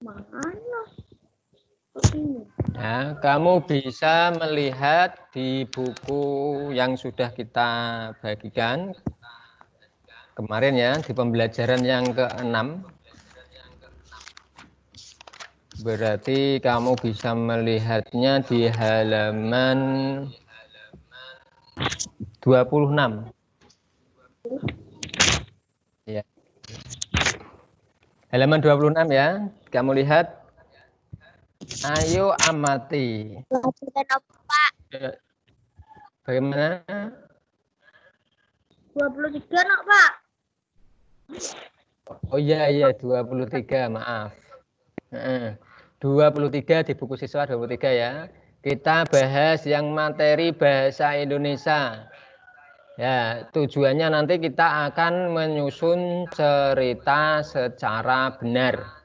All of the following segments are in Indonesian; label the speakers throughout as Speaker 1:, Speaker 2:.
Speaker 1: Mana?
Speaker 2: Nah, kamu bisa melihat di buku yang sudah kita bagikan kemarin ya, di pembelajaran yang ke-6. Berarti kamu bisa melihatnya di halaman 26. Ya. Halaman 26 ya. Kamu lihat. Ayo amati.
Speaker 1: Pelajaran apa, Pak?
Speaker 2: Bagaimana?
Speaker 1: 23 nak, Pak.
Speaker 2: Oh iya 23, maaf. 23 di buku siswa 23 ya. Kita bahas yang materi bahasa Indonesia. Ya, tujuannya nanti kita akan menyusun cerita secara benar.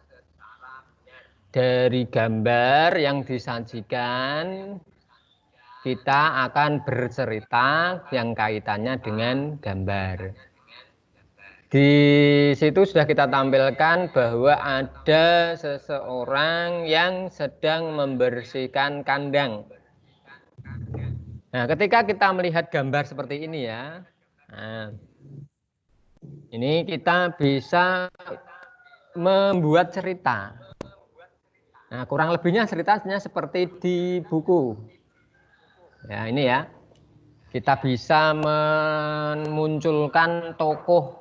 Speaker 2: Dari gambar yang disajikan, kita akan bercerita yang kaitannya dengan gambar. Di situ sudah kita tampilkan bahwa ada seseorang yang sedang membersihkan kandang. Nah, ketika kita melihat gambar seperti ini ya, nah, ini kita bisa membuat cerita. Nah, kurang lebihnya ceritanya seperti di buku. Ya, ini ya. Kita bisa memunculkan tokoh.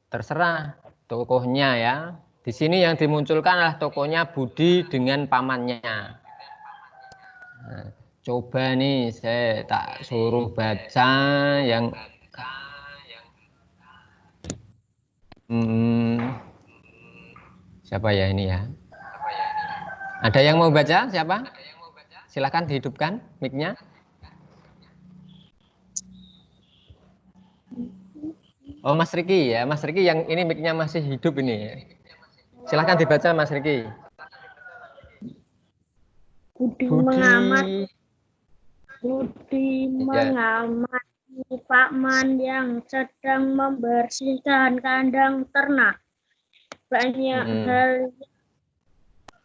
Speaker 2: Terserah tokohnya ya. Di sini yang dimunculkan adalah tokohnya Budi dengan pamannya. Nah, coba nih saya tak suruh baca yang siapa ya ini ya? Ada yang mau baca? Siapa? Silahkan dihidupkan mic-nya. Oh, Mas Riki ya, Mas Riki yang ini mic-nya masih hidup ini. Silahkan dibaca Mas Riki.
Speaker 1: Budi
Speaker 2: Ya.
Speaker 1: mengamati paman yang sedang membersihkan kandang ternak. Banyak hal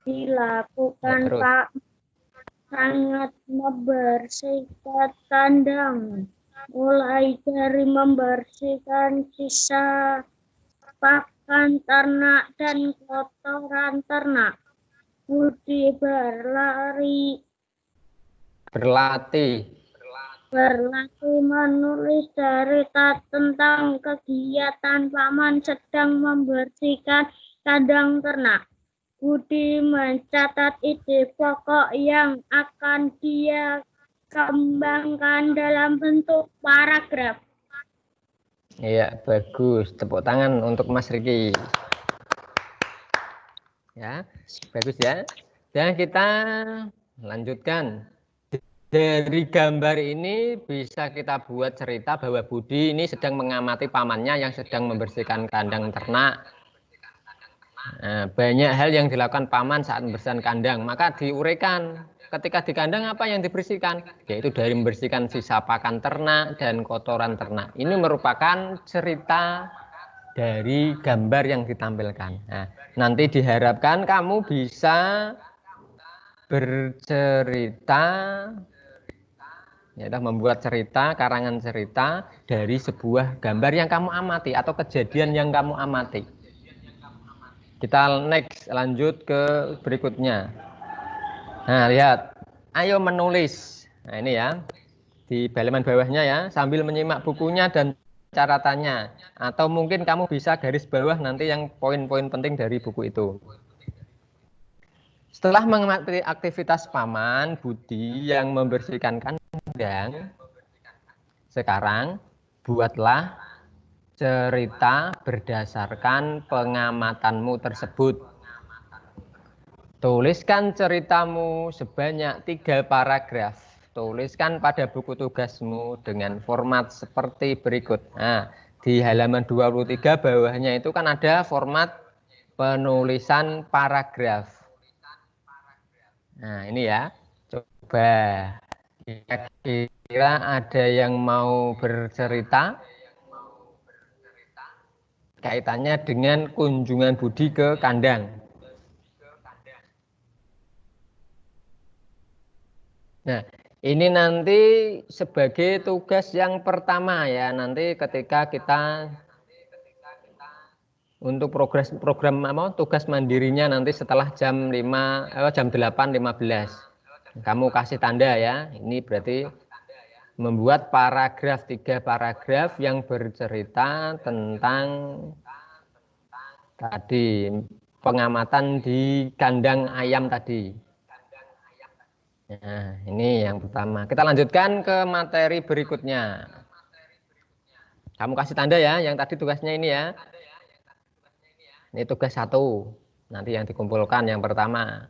Speaker 1: dilakukan
Speaker 2: Ya,
Speaker 1: Pak, sangat membersihkan kandang, mulai dari membersihkan sisa pakan ternak dan kotoran ternak. Budi berlatih menulis cerita tentang kegiatan paman sedang membersihkan kandang ternak. Budi mencatat ide pokok yang akan dia kembangkan dalam bentuk paragraf.
Speaker 2: Iya, bagus. Tepuk tangan untuk Mas Riki. Ya, bagus ya. Dan kita lanjutkan. Dari gambar ini bisa kita buat cerita bahwa Budi ini sedang mengamati pamannya yang sedang membersihkan kandang ternak. Nah, banyak hal yang dilakukan paman saat membersihkan kandang. Maka diuraikan ketika di kandang apa yang dibersihkan? Yaitu dari membersihkan sisa pakan ternak dan kotoran ternak. Ini merupakan cerita dari gambar yang ditampilkan. Nah, nanti diharapkan kamu bisa bercerita, ya, membuat cerita, karangan cerita dari sebuah gambar yang kamu amati atau kejadian yang kamu amati. Kita next, lanjut ke berikutnya. Nah, lihat, ayo menulis. Nah, ini ya, di halaman bawahnya ya, sambil menyimak bukunya dan catatannya. Atau mungkin kamu bisa garis bawah nanti yang poin-poin penting dari buku itu. Setelah mengamati aktivitas paman Budi yang membersihkan kandang, sekarang buatlah cerita berdasarkan pengamatanmu tersebut. Tuliskan ceritamu sebanyak 3 paragraf. Tuliskan pada buku tugasmu dengan format seperti berikut. Nah, di halaman 23 bawahnya itu kan ada format penulisan paragraf. Nah, ini ya. Coba kira-kira ada yang mau bercerita? kaitannya dengan kunjungan budi ke kandang. Nah, ini nanti sebagai tugas yang pertama ya, nanti ketika kita untuk program tugas mandirinya nanti setelah jam 8.15. Kamu kasih tanda ya. Ini berarti membuat paragraf 3 paragraf yang bercerita tentang tadi pengamatan di kandang ayam tadi. Nah, ini yang pertama. Kita lanjutkan ke materi berikutnya. Kamu kasih tanda ya, yang tadi tugasnya ini ya. Ini tugas 1. Nanti yang dikumpulkan yang pertama.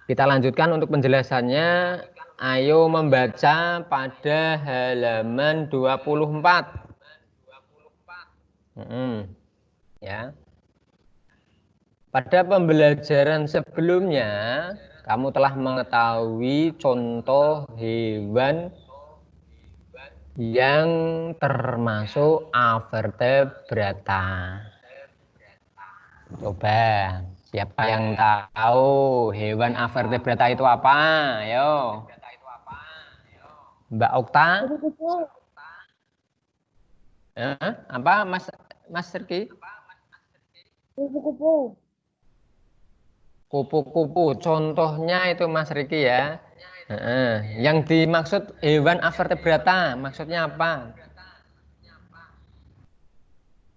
Speaker 2: Kita lanjutkan untuk penjelasannya. Ayo membaca pada halaman 24. Ya. Pada pembelajaran sebelumnya, kamu telah mengetahui contoh hewan yang termasuk avertebrata. Coba, siapa yang tahu hewan avertebrata itu apa? Ayo. Mbak Okta? Apa Mas Serki?
Speaker 1: Kupu-kupu.
Speaker 2: Kupu-kupu, contohnya itu Mas Riki ya. Yang dimaksud hewan avertebrata, maksudnya apa?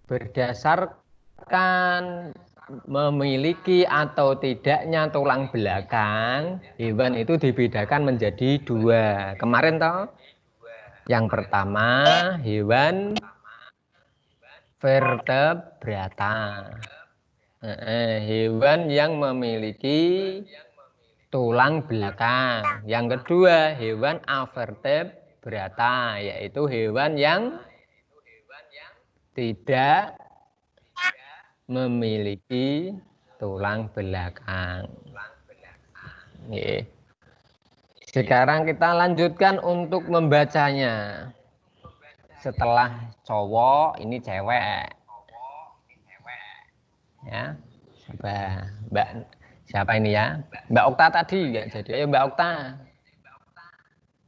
Speaker 2: Berdasarkan memiliki atau tidaknya tulang belakang, hewan itu dibedakan menjadi 2. Kemarin toh, yang pertama hewan vertebrata. Hewan yang memiliki tulang belakang. Yang kedua, hewan avertebrata, yaitu hewan yang tidak memiliki tulang belakang. Sekarang kita lanjutkan untuk membacanya. Setelah cowok, ini cewek. Ya, siapa ini ya? Mbak Okta tadi nggak jadi. Ayo Mbak Okta.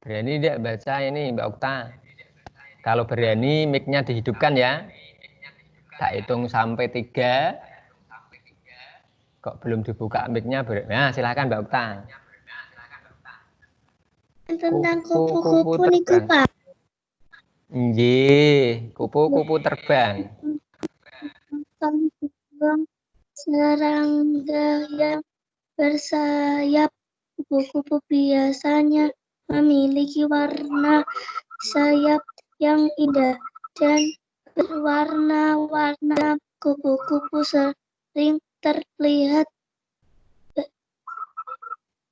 Speaker 2: Berani tidak baca ini Mbak Okta? Kalau berani mic-nya dihidupkan ya. Tak hitung sampai 3. Kok belum dibuka mic-nya? Nah, silakan Mbak Okta.
Speaker 1: Tentang kupu-kupu niku Pak.
Speaker 2: Nggih, kupu-kupu terbang.
Speaker 1: Serangga yang bersayap. Kupu-kupu biasanya memiliki warna sayap yang indah dan berwarna-warna. Kupu-kupu sering terlihat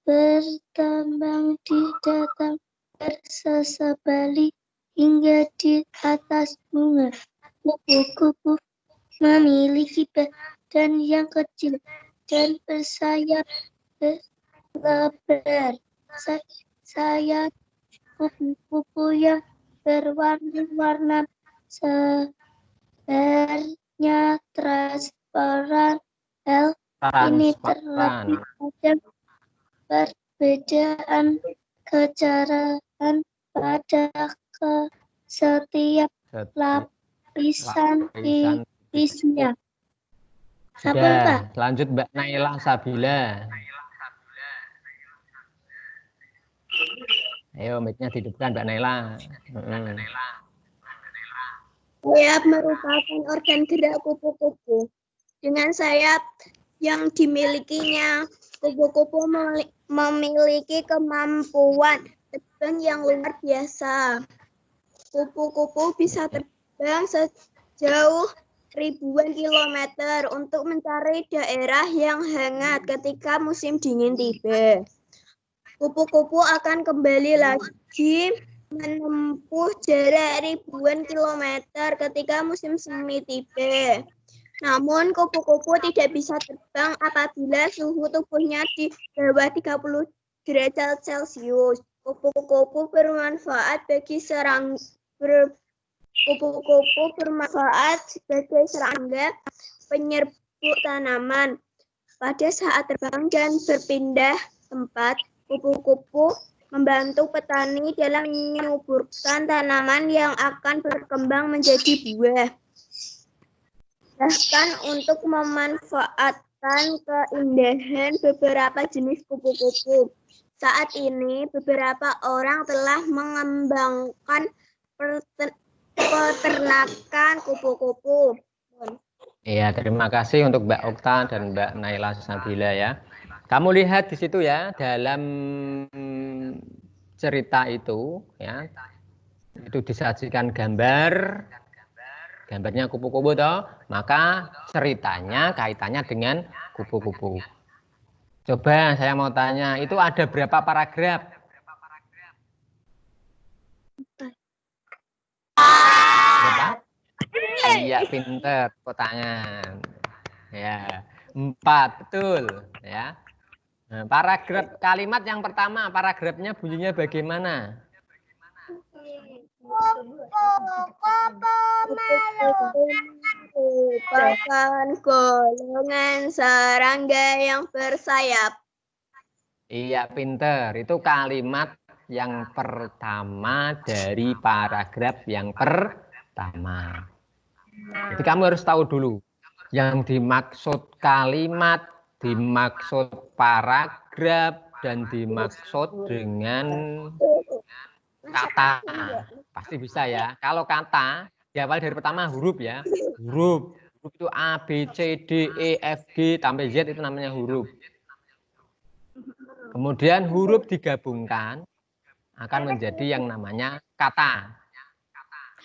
Speaker 1: berterbang di datar bersebalik hingga di atas bunga. Kupu-kupu memiliki badan yang kecil dan bersayap lebar. Sayap kupu-kupu yang berwarna-warna sebenarnya transparan. Hal ini terletak pada perbedaan kecerahan pada setiap lapisan irisnya.
Speaker 2: Sudah, lanjut Mbak Naila Sabila. Ayo mic-nya dihidupkan Mbak Naila.
Speaker 1: Sayap merupakan organ gerak kupu-kupu. Dengan sayap yang dimilikinya, kupu-kupu memiliki kemampuan terbang yang luar biasa. Kupu-kupu bisa terbang sejauh ribuan kilometer untuk mencari daerah yang hangat ketika musim dingin tiba. Kupu-kupu akan kembali lagi menempuh jarak ribuan kilometer ketika musim semi tiba. Namun kupu-kupu tidak bisa terbang apabila suhu tubuhnya di bawah 30 derajat Celcius. Kupu-kupu bermanfaat bagi Kupu-kupu bermanfaat sebagai serangga penyerbuk tanaman. Pada saat terbang dan berpindah tempat, kupu-kupu membantu petani dalam menyuburkan tanaman yang akan berkembang menjadi buah. Bahkan untuk memanfaatkan keindahan beberapa jenis kupu-kupu. Saat ini beberapa orang telah mengembangkan peternakan kupu-kupu.
Speaker 2: Iya, terima kasih untuk Mbak Okta dan Mbak Naila Sabila ya. Kamu lihat di situ ya, dalam cerita itu ya, itu disajikan gambarnya kupu-kupu toh, maka ceritanya kaitannya dengan kupu-kupu. Coba saya mau tanya, itu ada berapa paragraf? Berapa? Iya, pinter, tepuk tangan. Ya, 4, betul ya. Nah, paragraf kalimat yang pertama, paragrafnya bunyinya bagaimana?
Speaker 1: Merupakan golongan serangga yang bersayap.
Speaker 2: Iya, pinter. Itu kalimat yang pertama dari paragraf yang pertama. Jadi kamu harus tahu dulu. Yang dimaksud kalimat, dimaksud paragraf, dan dimaksud dengan kata. Pasti bisa ya. Kalau kata, diawali dari pertama huruf ya. Huruf itu A, B, C, D, E, F, G, sampai Z itu namanya huruf. Kemudian huruf digabungkan akan menjadi yang namanya kata.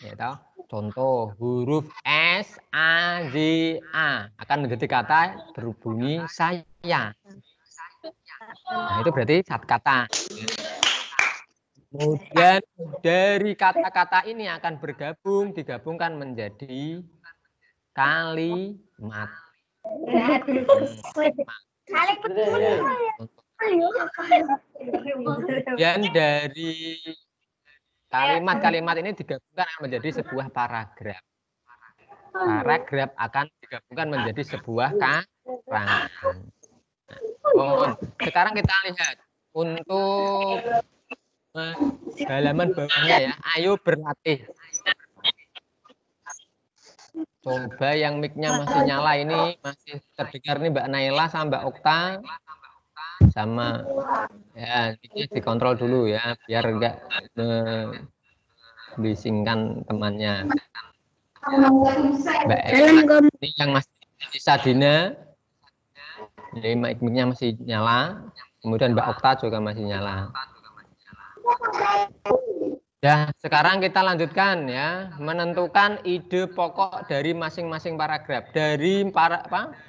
Speaker 2: Ya, contoh huruf S, A, Z, A akan menjadi kata berbunyi saya. Nah, itu berarti satu kata. Kemudian dari kata-kata ini akan digabungkan menjadi kalimat. Kemudian dari kalimat-kalimat ini digabungkan menjadi sebuah paragraf. Paragraf akan digabungkan menjadi sebuah karangan. Oh, sekarang kita lihat untuk halaman bawahnya ya. Ayo berlatih. Coba yang mic-nya masih nyala ini, masih terdengar nih Mbak Naila sama Mbak Okta. Sama ya, ini dikontrol dulu ya, biar enggak bisingkan temannya. Mbak Ella, ini yang masih bisa Dina, jadi mic-nya masih nyala. Kemudian Mbak Okta juga masih nyala. Ya, sekarang kita lanjutkan ya, menentukan ide pokok dari masing-masing paragraf. Dari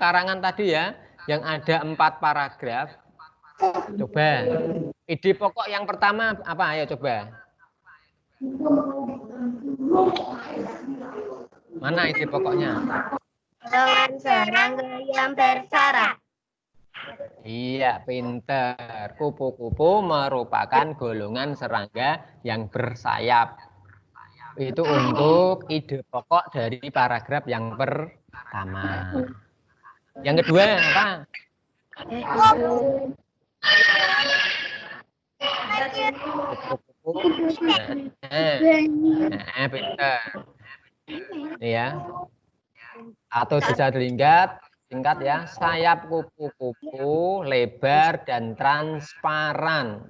Speaker 2: karangan tadi ya, yang ada 4 paragraf. Coba, ide pokok yang pertama apa? Ayo coba. Mana ide pokoknya?
Speaker 1: Golongan serangga yang bersaraf.
Speaker 2: Iya, pinter. Kupu-kupu merupakan golongan serangga yang bersayap. Itu untuk ide pokok dari paragraf yang pertama. Yang kedua apa? Kupu-kupu. Pinter. Ya. Atau bisa singkat ya, sayap kupu-kupu lebar dan transparan.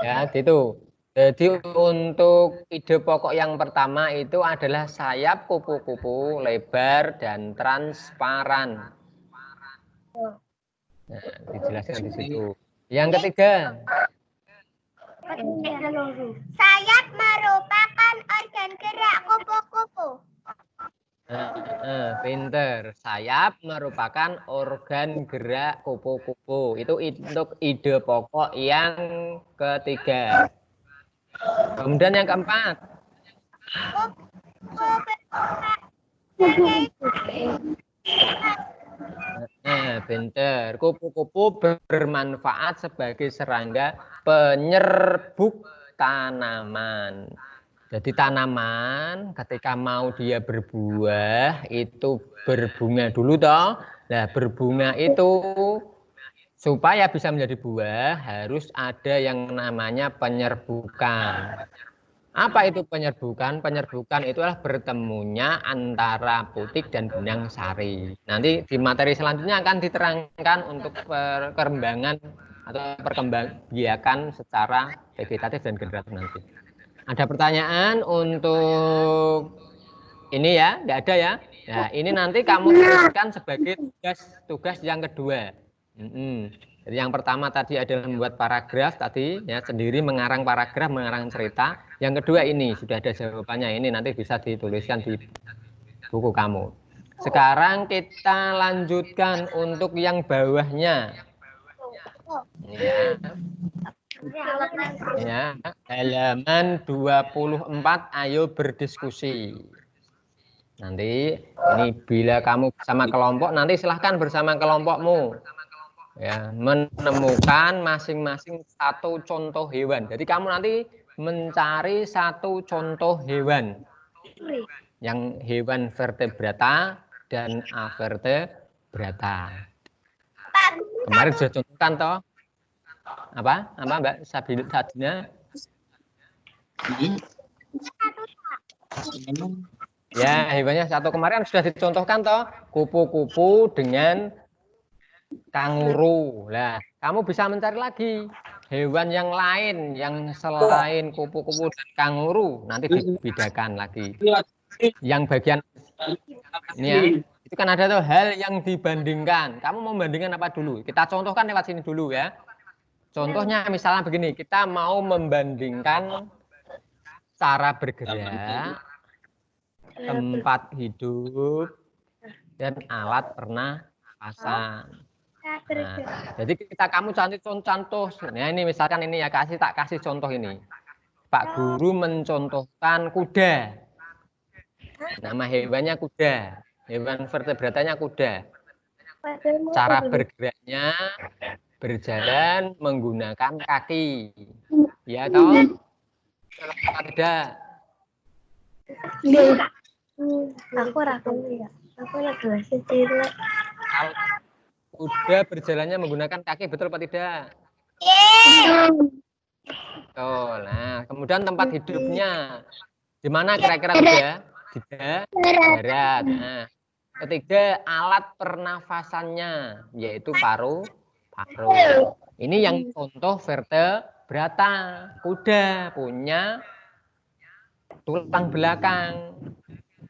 Speaker 2: Ya, gitu. Jadi untuk ide pokok yang pertama itu adalah sayap kupu-kupu lebar dan transparan. Nah, dijelaskan di situ. Yang ketiga.
Speaker 1: Sayap merupakan organ gerak kupu-kupu.
Speaker 2: Pinter. Sayap merupakan organ gerak kupu-kupu. Itu untuk ide pokok yang ketiga. Kemudian yang keempat. Nah, pinter. Kupu-kupu bermanfaat sebagai serangga penyerbuk tanaman. Jadi tanaman ketika mau dia berbuah itu berbunga dulu toh. Nah, berbunga itu supaya bisa menjadi buah harus ada yang namanya penyerbukan. Apa itu penyerbukan? Penyerbukan itu adalah bertemunya antara putik dan benang sari. Nanti di materi selanjutnya akan diterangkan untuk perkembangan atau perkembangbiakan secara vegetatif dan generatif nanti. Ada pertanyaan untuk ini ya? Nggak ada ya? Nah, ini nanti kamu tuliskan sebagai tugas yang kedua. Jadi yang pertama tadi adalah membuat paragraf tadi ya, sendiri mengarang paragraf, mengarang cerita. Yang kedua ini sudah ada jawabannya, ini nanti bisa dituliskan di buku kamu. Sekarang kita lanjutkan untuk yang bawahnya. Ya, halaman 24, ayo berdiskusi. Nanti ini bila kamu bersama kelompok, nanti silahkan bersama kelompokmu. Ya, menemukan masing-masing satu contoh hewan. Jadi kamu nanti mencari satu contoh hewan. Yang hewan vertebrata dan avertebrata. Kemarin sudah contohkan toh? Apa Mbak Sadina? Ya, hewannya satu kemarin sudah dicontohkan toh, kupu-kupu dengan kanguru. Lah, kamu bisa mencari lagi hewan yang lain yang selain kupu-kupu dan kanguru, nanti dibedakan lagi. Yang bagian ini ya, itu kan ada tuh hal yang dibandingkan. Kamu mau membandingkan apa dulu? Kita contohkan lewat sini dulu ya. Contohnya misalnya begini, kita mau membandingkan cara bergerak, tempat hidup, dan alat pernafasan. Nah, jadi kamu contoh. Nah, ini misalkan ini ya, tak kasih contoh ini. Pak Guru mencontohkan kuda. Nama hewannya kuda. Hewan vertebratanya kuda. Cara bergeraknya berjalan menggunakan kaki. Ya toh? Tidak.
Speaker 1: Aku lagi ngasih
Speaker 2: Kuda berjalannya menggunakan kaki, betul apa tidak? Betul. Nah, kemudian tempat hidupnya. Di mana kira-kira kuda? Di darat. Nah, ketiga, alat pernafasannya, yaitu paru-paru. Ini yang contoh vertebrata. Kuda punya tulang belakang.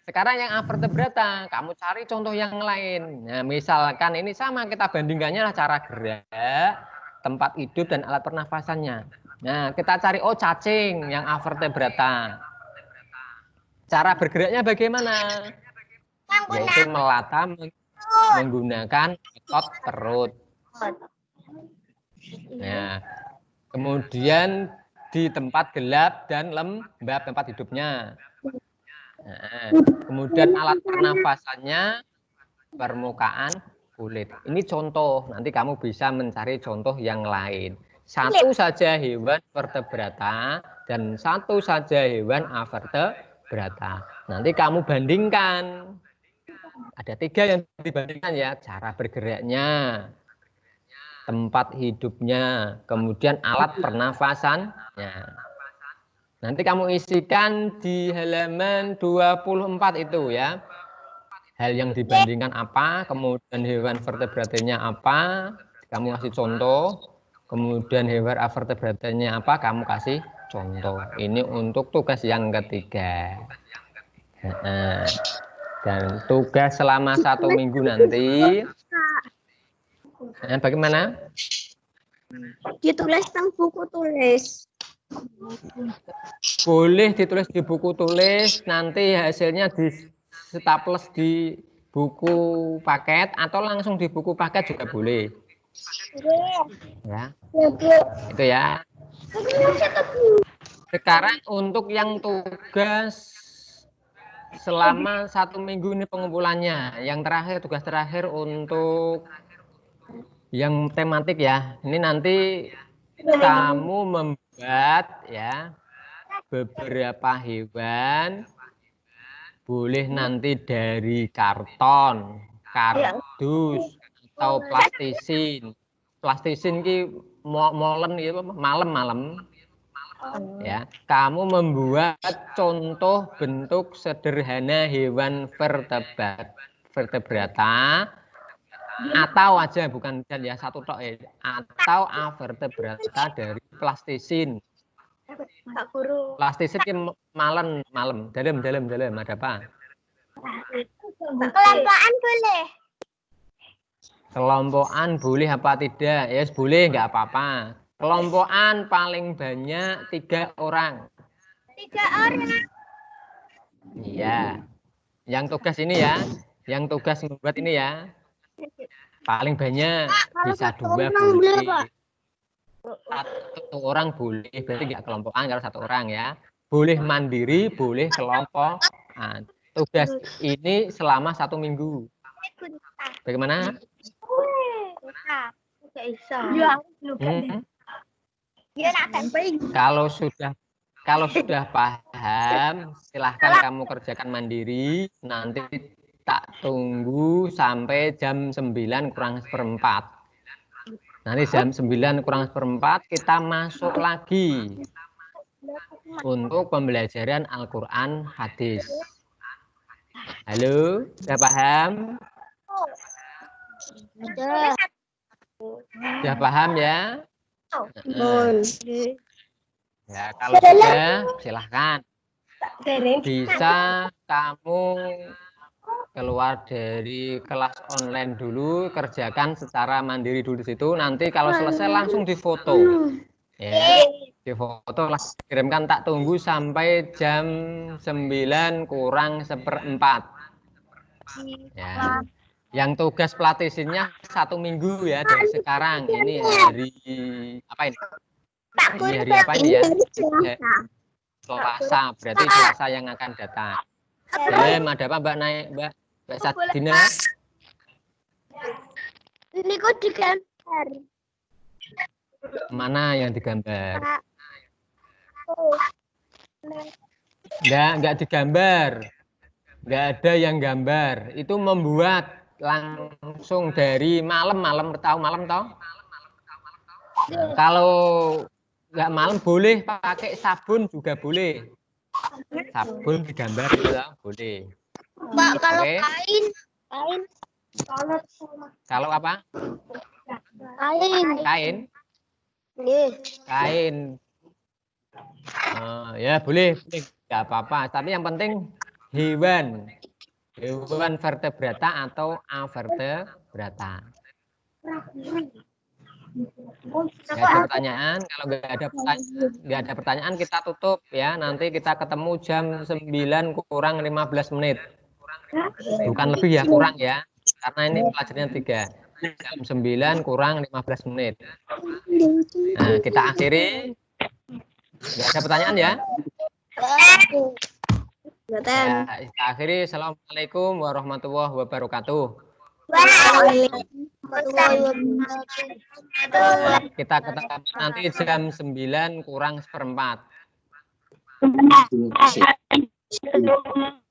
Speaker 2: Sekarang yang avertebrata, kamu cari contoh yang lain. Nah, misalkan ini sama, kita bandingkannya lah cara gerak, tempat hidup, dan alat pernafasannya. Nah, kita cari, cacing yang avertebrata. Cara bergeraknya bagaimana? Yaitu melata menggunakan otot perut. Nah, kemudian di tempat gelap dan lembab tempat hidupnya. Nah, kemudian alat pernafasannya permukaan kulit. Ini contoh, nanti kamu bisa mencari contoh yang lain. Satu saja hewan vertebrata dan satu saja hewan avertebrata. Nanti kamu bandingkan. Ada 3 yang dibandingkan ya, cara bergeraknya, tempat hidupnya, kemudian alat pernafasannya. Nanti kamu isikan di halaman 24 itu ya. Hal yang dibandingkan apa, kemudian hewan vertebratanya apa, kamu kasih contoh. Kemudian hewan avertebratanya apa, kamu kasih contoh. Ini untuk tugas yang ketiga. Dan tugas selama 1 minggu nanti. Bagaimana?
Speaker 1: Ditulis tentang buku tulis.
Speaker 2: Boleh ditulis di buku tulis, nanti hasilnya di staples di buku paket atau langsung di buku paket juga boleh. Ya. Itu ya. Sekarang untuk yang tugas selama 1 minggu ini pengumpulannya. Yang terakhir, tugas terakhir untuk yang tematik ya. Ini nanti kamu membuat ya beberapa hewan, boleh nanti dari karton, kardus, atau plastisin. Plastisin ki molen gitu, malam-malam. Ya, kamu membuat contoh bentuk sederhana hewan vertebrata atau aja bukan dan ya satu tok ya, atau avertebrata dari plastisin.
Speaker 1: Pak Guru.
Speaker 2: Plastisin ki malam dalam ada apa?
Speaker 1: Kelompokan boleh.
Speaker 2: Kelompokan boleh apa tidak? Ya yes, boleh, nggak apa-apa. Kelompokan paling banyak 3 orang.
Speaker 1: 3 orang.
Speaker 2: Iya. Yang tugas ini ya, yang tugas membuat ini ya. Paling banyak bisa 2 boleh. 1 orang boleh, berarti nggak kelompokan kalau 1 orang ya. Boleh mandiri, boleh kelompokan. Tugas ini selama 1 minggu. Bagaimana? Kalau sudah paham, silahkan kamu kerjakan mandiri. Nanti tak tunggu sampai jam 9 kurang seperempat. Nanti jam 9 kurang seperempat kita masuk lagi untuk pembelajaran Al-Quran hadis. Halo, sudah paham? Sudah paham ya? Ya, kalau sudah silahkan. Bisa kamu keluar dari kelas online dulu, kerjakan secara mandiri dulu di situ. Nanti kalau selesai langsung difoto. Ya, difoto langsung kirimkan, tak tunggu sampai jam 9 kurang seperempat. Ya. Yang tugas platisinnya 1 minggu ya dari sekarang. Ini hari apa ini? Ini hari apa ini ya? Selasa, berarti Selasa yang akan datang. Ada apa Mbak Sadina?
Speaker 1: Ini kok digambar.
Speaker 2: Mana yang digambar? Enggak digambar. Enggak ada yang gambar. Itu membuat langsung dari malam tahu malam toh? Nah, kalau enggak malam boleh pakai sabun juga boleh. Sabun digambar itu boleh.
Speaker 1: Pak, kalau kain.
Speaker 2: Kalau apa? Kain. Kain. Ya boleh, nggak apa-apa. Tapi yang penting hewan vertebrata atau avertebrata. Nggak ada pertanyaan. Kalau nggak ada pertanyaan kita tutup ya. Nanti kita ketemu jam 9 kurang 15 menit. Bukan lebih ya, kurang ya. Karena ini pelajarannya 3. Jam 9 kurang 15 menit. Nah, kita akhiri. Nggak ada pertanyaan ya? Ya, kita akhiri. Assalamualaikum warahmatullahi wabarakatuh. Kita ketemu nanti jam 9 kurang seperempat.